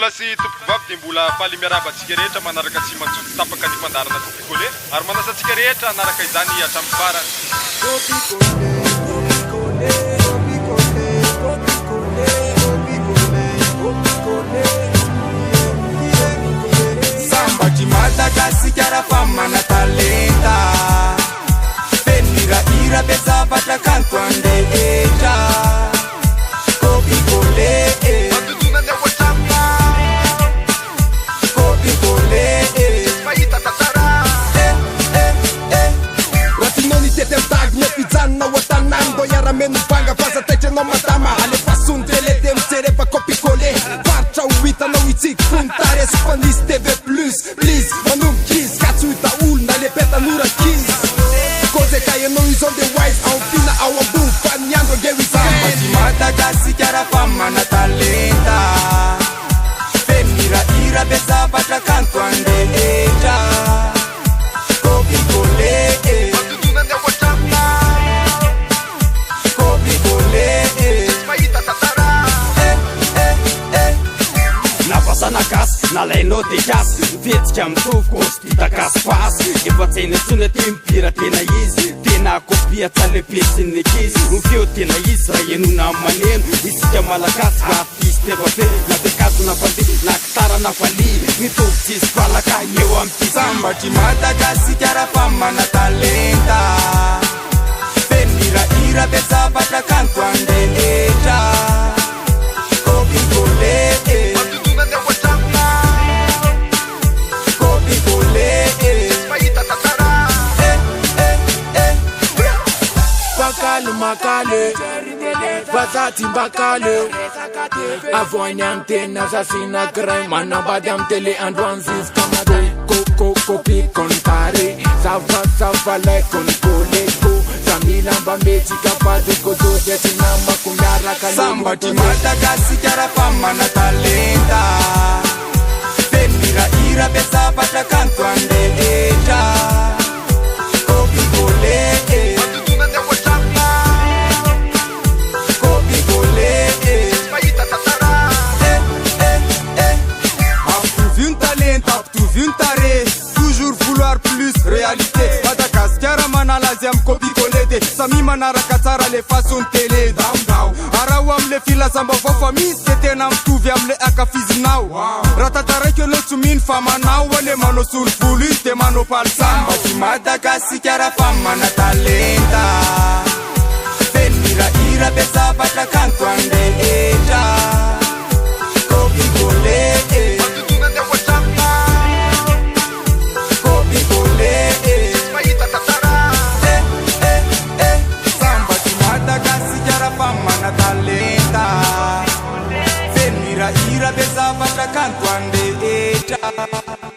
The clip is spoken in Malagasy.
Sy tompoko dia mbola faly miarabantsika rehetra manaraka tsy manjoto tapaka ny fandarana Kopi Kole ary manasantsika rehetra anaraka izany hatramin'ny farany. Sambati Madagasikara fa mana talenta penira beza batra kanto andehetra Kopi Kole menupanga fasa teche no matama ale pasundele dem sereva Kopi Kole parcha uita no itik puntare spanis TV plus please manum kiss katsuita ulna le peta nura kiss cose caie no ison de wise au fina au bu fanyando gewi samba Madagasikara fa mana talenta penira besa batra kanto andehetra Kopi Kole nalainao de gasy vetsika mitovy kosy titagasy fasy efa tsena tsona ty mipira tena izy tena kopia tsalepesiny ekizy mifeo tena izy raha enona maneno isika malagasy fa artiste evafe na de kazo na fande na kitara na fali mitovy tsisy falaka eo amty sambatry Madagasikara fa mana talenta penira besa batra kanto andehetra Kopi Kole Makale Vazati Bakale Avoignam tena zasina grey Manabadam tele andwan ziz kamade Kopi kontare Sava like kon koleko Samila mbambeti kapade kodo Zetina makunyara kalema Sambati Madagasikara fa mana talenta Penira besa batra kanto andehetra Kopi Kole réalité Madagasikara mana laziam Kopi Kole de sami manaraka tsara le façon télé dao araho amle filazamba vaofa misy de tena mitovy amle akafizinao ratataraiko anao tsy mino fa manao ale manao solovolo izy de manao palsamba Madagasikara fa mana talenta penira besa batra kanto andehetra Kopi Kole mana talenta penira besa batra kanto andehetra